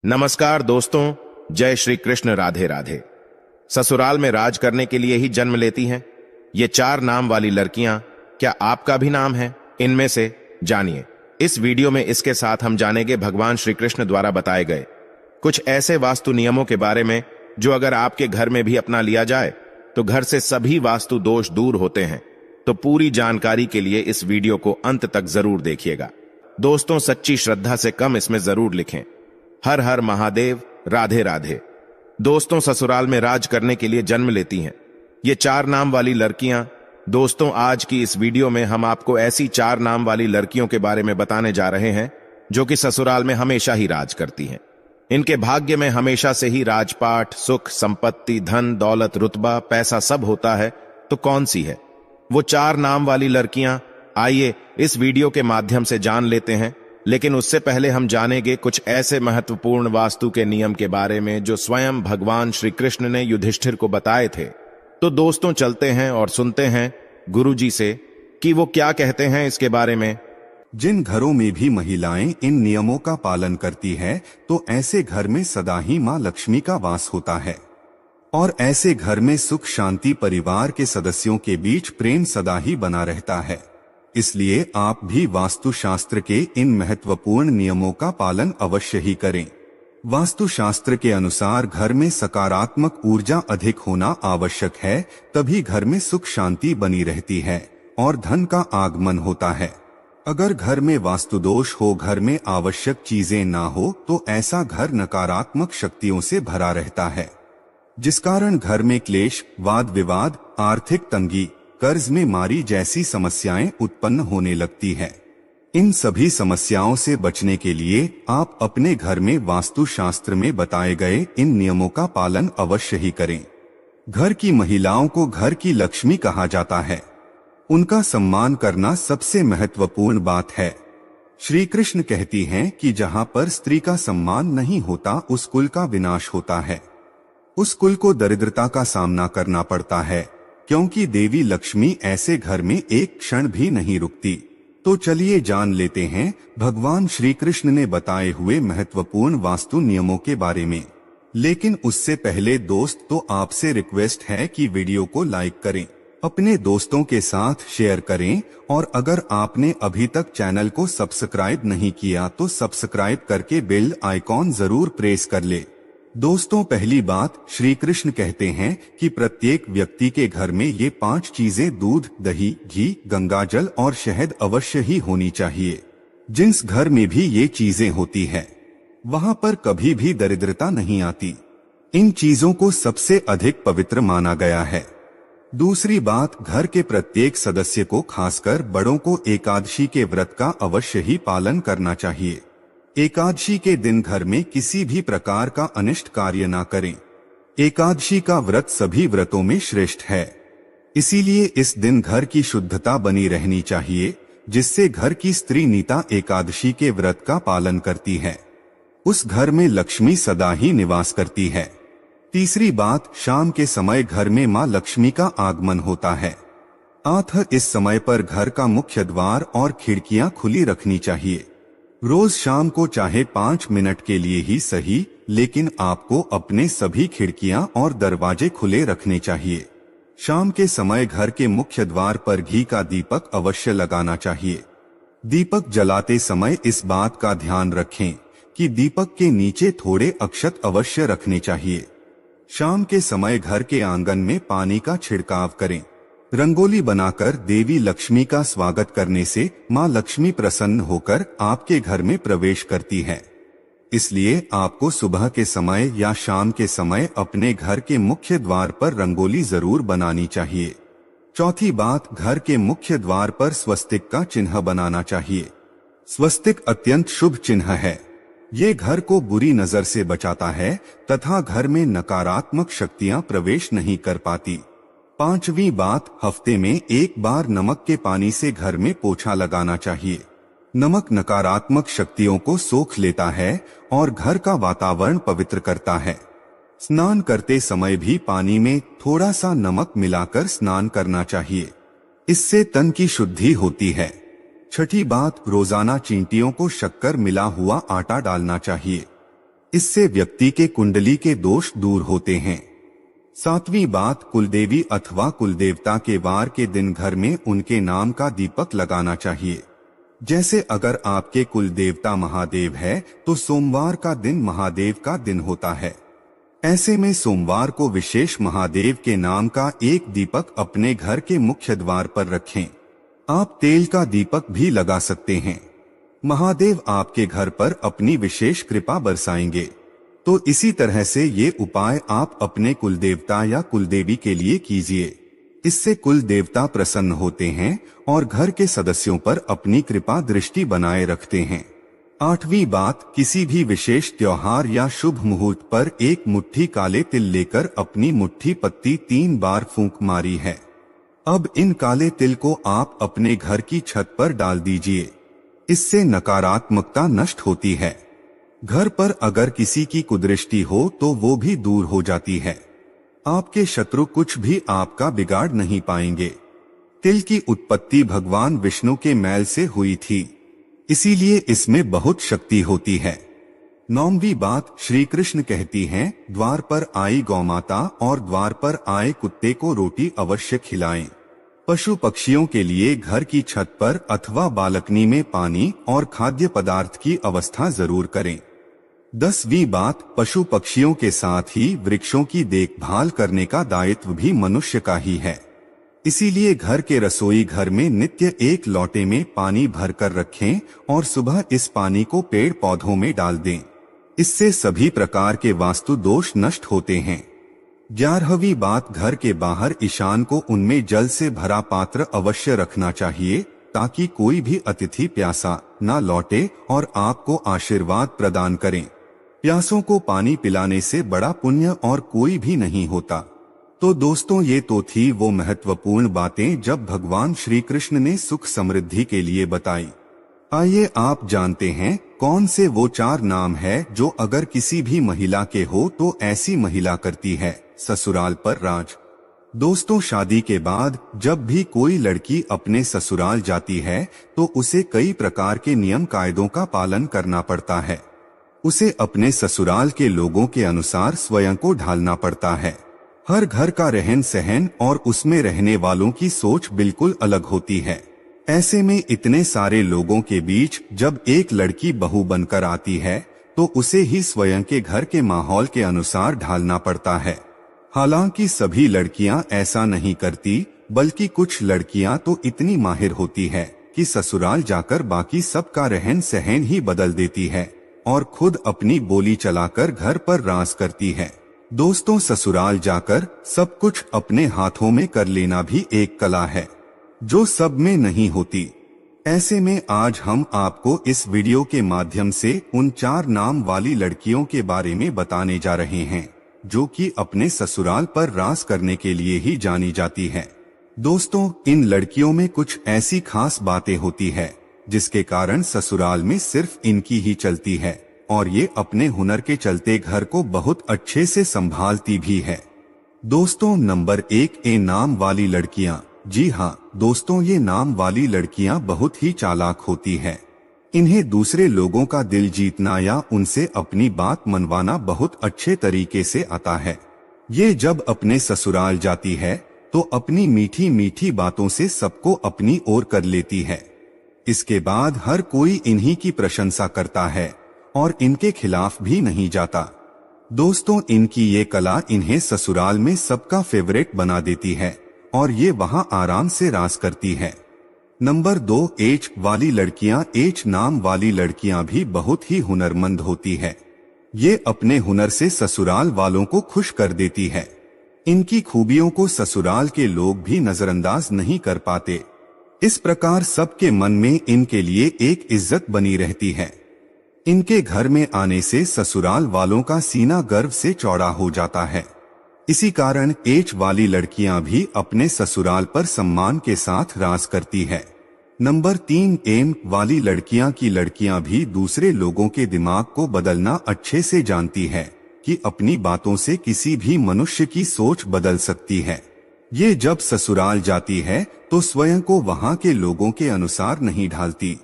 नमस्कार दोस्तों, जय श्री कृष्ण। राधे राधे। ससुराल में राज करने के लिए ही जन्म लेती हैं ये 4 नाम वाली लड़कियां। क्या आपका भी नाम है इनमें से? जानिए इस वीडियो में। इसके साथ हम जानेंगे भगवान श्री कृष्ण द्वारा बताए गए कुछ ऐसे वास्तु नियमों के बारे में जो अगर आपके घर में भी अपना लिया जाए तो घर से सभी वास्तु दोष दूर होते हैं। तो पूरी जानकारी के लिए इस वीडियो को अंत तक जरूर देखिएगा। दोस्तों, सच्ची श्रद्धा से कम इसमें जरूर लिखें हर हर महादेव, राधे राधे। दोस्तों, ससुराल में राज करने के लिए जन्म लेती हैं ये 4 नाम वाली लड़कियां। दोस्तों, आज की इस वीडियो में हम आपको ऐसी 4 नाम वाली लड़कियों के बारे में बताने जा रहे हैं जो कि ससुराल में हमेशा ही राज करती हैं। इनके भाग्य में हमेशा से ही राजपाट, सुख, संपत्ति, धन, दौलत, रुतबा, पैसा सब होता है। तो कौन सी है वो 4 नाम वाली लड़कियां? आइए इस वीडियो के माध्यम से जान लेते हैं। लेकिन उससे पहले हम जानेंगे कुछ ऐसे महत्वपूर्ण वास्तु के नियम के बारे में जो स्वयं भगवान श्री कृष्ण ने युधिष्ठिर को बताए थे। तो दोस्तों, चलते हैं और सुनते हैं गुरुजी से कि वो क्या कहते हैं इसके बारे में। जिन घरों में भी महिलाएं इन नियमों का पालन करती है तो ऐसे घर में सदा ही मां लक्ष्मी का वास होता है और ऐसे घर में सुख शांति, परिवार के सदस्यों के बीच प्रेम सदा ही बना रहता है। इसलिए आप भी वास्तुशास्त्र के इन महत्वपूर्ण नियमों का पालन अवश्य ही करें। वास्तुशास्त्र के अनुसार घर में सकारात्मक ऊर्जा अधिक होना आवश्यक है, तभी घर में सुख शांति बनी रहती है और धन का आगमन होता है। अगर घर में वास्तु दोष हो, घर में आवश्यक चीजें ना हो, तो ऐसा घर नकारात्मक शक्तियों से भरा रहता है, जिस कारण घर में क्लेश, वाद विवाद, आर्थिक तंगी, कर्ज में मारी जैसी समस्याएं उत्पन्न होने लगती है। इन सभी समस्याओं से बचने के लिए आप अपने घर में वास्तुशास्त्र में बताए गए इन नियमों का पालन अवश्य ही करें। घर की महिलाओं को घर की लक्ष्मी कहा जाता है। उनका सम्मान करना सबसे महत्वपूर्ण बात है। श्री कृष्ण कहती हैं कि जहां पर स्त्री का सम्मान नहीं होता उस कुल का विनाश होता है। उस कुल को दरिद्रता का सामना करना पड़ता है, क्योंकि देवी लक्ष्मी ऐसे घर में एक क्षण भी नहीं रुकती। तो चलिए जान लेते हैं भगवान श्री कृष्ण ने बताए हुए महत्वपूर्ण वास्तु नियमों के बारे में। लेकिन उससे पहले दोस्त, तो आपसे रिक्वेस्ट है कि वीडियो को लाइक करें, अपने दोस्तों के साथ शेयर करें और अगर आपने अभी तक चैनल को सब्सक्राइब नहीं किया तो सब्सक्राइब करके बेल आइकॉन जरूर प्रेस कर ले। दोस्तों, पहली बात, श्री कृष्ण कहते हैं कि प्रत्येक व्यक्ति के घर में ये 5 चीजें दूध, दही, घी, गंगाजल और शहद अवश्य ही होनी चाहिए। जिस घर में भी ये चीजें होती है वहां पर कभी भी दरिद्रता नहीं आती। इन चीजों को सबसे अधिक पवित्र माना गया है। दूसरी बात, घर के प्रत्येक सदस्य को, खासकर बड़ों को एकादशी के व्रत का अवश्य ही पालन करना चाहिए। एकादशी के दिन घर में किसी भी प्रकार का अनिष्ट कार्य ना करें। एकादशी का व्रत सभी व्रतों में श्रेष्ठ है, इसीलिए इस दिन घर की शुद्धता बनी रहनी चाहिए, जिससे घर की स्त्री नीता एकादशी के व्रत का पालन करती है। उस घर में लक्ष्मी सदा ही निवास करती है। तीसरी बात, शाम के समय घर में मां लक्ष्मी का आगमन होता है। इस समय पर घर का मुख्य द्वार और खिड़कियां खुली रखनी चाहिए। रोज शाम को चाहे 5 मिनट के लिए ही सही, लेकिन आपको अपने सभी खिड़कियां और दरवाजे खुले रखने चाहिए। शाम के समय घर के मुख्य द्वार पर घी का दीपक अवश्य लगाना चाहिए। दीपक जलाते समय इस बात का ध्यान रखें कि दीपक के नीचे थोड़े अक्षत अवश्य रखने चाहिए। शाम के समय घर के आंगन में पानी का छिड़काव करें। रंगोली बनाकर देवी लक्ष्मी का स्वागत करने से मां लक्ष्मी प्रसन्न होकर आपके घर में प्रवेश करती है। इसलिए आपको सुबह के समय या शाम के समय अपने घर के मुख्य द्वार पर रंगोली जरूर बनानी चाहिए। चौथी बात, घर के मुख्य द्वार पर स्वस्तिक का चिन्ह बनाना चाहिए। स्वस्तिक अत्यंत शुभ चिन्ह है। ये घर को बुरी नजर से बचाता है तथा घर में नकारात्मक शक्तियां प्रवेश नहीं कर पाती। पांचवी बात, हफ्ते में एक बार नमक के पानी से घर में पोछा लगाना चाहिए। नमक नकारात्मक शक्तियों को सोख लेता है और घर का वातावरण पवित्र करता है। स्नान करते समय भी पानी में थोड़ा सा नमक मिलाकर स्नान करना चाहिए, इससे तन की शुद्धि होती है। छठी बात, रोजाना चींटियों को शक्कर मिला हुआ आटा डालना चाहिए। इससे व्यक्ति के कुंडली के दोष दूर होते हैं। 7वीं बात, कुलदेवी अथवा कुलदेवता के वार के दिन घर में उनके नाम का दीपक लगाना चाहिए। जैसे अगर आपके कुलदेवता महादेव है तो सोमवार का दिन महादेव का दिन होता है। ऐसे में सोमवार को विशेष महादेव के नाम का एक दीपक अपने घर के मुख्य द्वार पर रखें। आप तेल का दीपक भी लगा सकते हैं। महादेव आपके घर पर अपनी विशेष कृपा बरसाएंगे। तो इसी तरह से ये उपाय आप अपने कुलदेवता या कुलदेवी के लिए कीजिए। इससे कुल देवता प्रसन्न होते हैं और घर के सदस्यों पर अपनी कृपा दृष्टि बनाए रखते हैं। 8वीं बात, किसी भी विशेष त्योहार या शुभ मुहूर्त पर एक मुट्ठी काले तिल लेकर अपनी मुट्ठी पत्ती 3 बार फूंक मारी है। अब इन काले तिल को आप अपने घर की छत पर डाल दीजिए। इससे नकारात्मकता नष्ट होती है। घर पर अगर किसी की कुदृष्टि हो तो वो भी दूर हो जाती है। आपके शत्रु कुछ भी आपका बिगाड़ नहीं पाएंगे। तिल की उत्पत्ति भगवान विष्णु के मैल से हुई थी, इसीलिए इसमें बहुत शक्ति होती है। 9वीं बात, श्री कृष्ण कहती हैं, द्वार पर आई गौमाता और द्वार पर आए कुत्ते को रोटी अवश्य खिलाएं। पशु पक्षियों के लिए घर की छत पर अथवा बालकनी में पानी और खाद्य पदार्थ की व्यवस्था जरूर करें। 10वीं बात, पशु पक्षियों के साथ ही वृक्षों की देखभाल करने का दायित्व भी मनुष्य का ही है। इसीलिए घर के रसोई घर में नित्य एक लोटे में पानी भरकर रखें और सुबह इस पानी को पेड़ पौधों में डाल दें। इससे सभी प्रकार के वास्तु दोष नष्ट होते हैं। 11वीं बात, घर के बाहर ईशान को उनमें जल से भरा पात्र अवश्य रखना चाहिए ताकि कोई भी अतिथि प्यासा न लौटे और आपको आशीर्वाद प्रदान करें। प्यासों को पानी पिलाने से बड़ा पुण्य और कोई भी नहीं होता। तो दोस्तों, ये तो थी वो महत्वपूर्ण बातें जब भगवान श्री कृष्ण ने सुख समृद्धि के लिए बताई। आइए आप जानते हैं कौन से वो 4 नाम है जो अगर किसी भी महिला के हो तो ऐसी महिला करती है ससुराल पर राज। दोस्तों, शादी के बाद जब भी कोई लड़की अपने ससुराल जाती है तो उसे कई प्रकार के नियम कायदों का पालन करना पड़ता है। उसे अपने ससुराल के लोगों के अनुसार स्वयं को ढालना पड़ता है। हर घर का रहन सहन और उसमें रहने वालों की सोच बिल्कुल अलग होती है। ऐसे में इतने सारे लोगों के बीच जब एक लड़की बहू बनकर आती है तो उसे ही स्वयं के घर के माहौल के अनुसार ढालना पड़ता है। हालांकि सभी लड़कियां ऐसा नहीं करती, बल्कि कुछ लड़कियां तो इतनी माहिर होती है कि ससुराल जाकर बाकी सबका रहन सहन ही बदल देती है और खुद अपनी बोली चलाकर घर पर राज करती है। दोस्तों, ससुराल जाकर सब कुछ अपने हाथों में कर लेना भी एक कला है जो सब में नहीं होती। ऐसे में आज हम आपको इस वीडियो के माध्यम से उन 4 नाम वाली लड़कियों के बारे में बताने जा रहे हैं जो कि अपने ससुराल पर राज करने के लिए ही जानी जाती है। दोस्तों, इन लड़कियों में कुछ ऐसी खास बातें होती है जिसके कारण ससुराल में सिर्फ इनकी ही चलती है और ये अपने हुनर के चलते घर को बहुत अच्छे से संभालती भी है। दोस्तों, नंबर 1, ए नाम वाली लड़कियां। जी हाँ दोस्तों, ये नाम वाली लड़कियां बहुत ही चालाक होती है। इन्हें दूसरे लोगों का दिल जीतना या उनसे अपनी बात मनवाना बहुत अच्छे तरीके से आता है। ये जब अपने ससुराल जाती है तो अपनी मीठी मीठी बातों से सबको अपनी ओर कर लेती है। इसके बाद हर कोई इन्हीं की प्रशंसा करता है और इनके खिलाफ भी नहीं जाता। दोस्तों, इनकी ये कला इन्हें ससुराल में सबका फेवरेट बना देती है और ये वहां आराम से राज करती है। नंबर 2, एच वाली लड़कियां। एच नाम वाली लड़कियां भी बहुत ही हुनरमंद होती है। ये अपने हुनर से ससुराल वालों को खुश कर देती है। इनकी खूबियों को ससुराल के लोग भी नजरअंदाज नहीं कर पाते। इस प्रकार सबके मन में इनके लिए एक इज्जत बनी रहती है। इनके घर में आने से ससुराल वालों का सीना गर्व से चौड़ा हो जाता है। इसी कारण एच वाली लड़कियां भी अपने ससुराल पर सम्मान के साथ राज करती है। नंबर 3, एम वाली लड़कियां भी दूसरे लोगों के दिमाग को बदलना अच्छे से जानती है कि अपनी बातों से किसी भी मनुष्य की सोच बदल सकती है। ये जब ससुराल जाती है तो स्वयं को वहां के लोगों के अनुसार नहीं ढालती,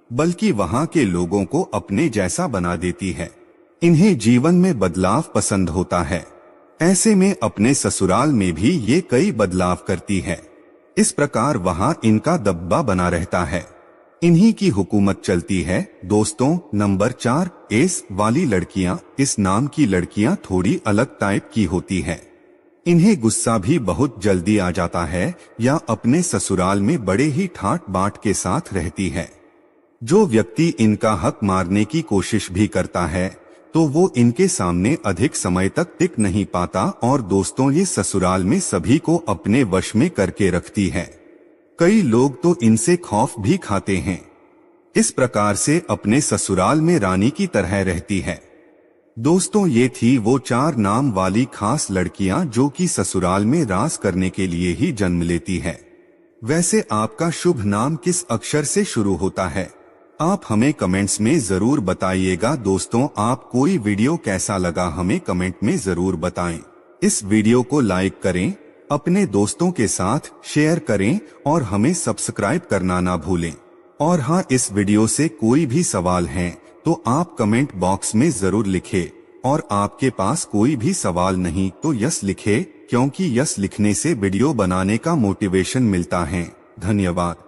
बल्कि वहां के लोगों को अपने जैसा बना देती है। इन्हें जीवन में बदलाव पसंद होता है। ऐसे में अपने ससुराल में भी ये कई बदलाव करती है। इस प्रकार वहां इनका दबदबा बना रहता है। इन्हीं की हुकूमत चलती है। दोस्तों, नंबर 4, एस वाली लड़कियां। इस नाम की लड़कियां थोड़ी अलग टाइप की होती है। इन्हें गुस्सा भी बहुत जल्दी आ जाता है या अपने ससुराल में बड़े ही ठाट बाट के साथ रहती है। जो व्यक्ति इनका हक मारने की कोशिश भी करता है तो वो इनके सामने अधिक समय तक टिक नहीं पाता और दोस्तों ये ससुराल में सभी को अपने वश में करके रखती है। कई लोग तो इनसे खौफ भी खाते हैं। इस प्रकार से अपने ससुराल में रानी की तरह रहती है। दोस्तों, ये थी वो 4 नाम वाली खास लड़कियां जो कि ससुराल में राज करने के लिए ही जन्म लेती है। वैसे आपका शुभ नाम किस अक्षर से शुरू होता है? आप हमें कमेंट्स में जरूर बताइएगा। दोस्तों, आप कोई वीडियो कैसा लगा हमें कमेंट में जरूर बताएं। इस वीडियो को लाइक करें, अपने दोस्तों के साथ शेयर करें और हमें सब्सक्राइब करना ना भूलें। और हाँ, इस वीडियो से कोई भी सवाल है तो आप कमेंट बॉक्स में जरूर लिखें। और आपके पास कोई भी सवाल नहीं तो यस लिखें, क्योंकि यस लिखने से वीडियो बनाने का मोटिवेशन मिलता है। धन्यवाद।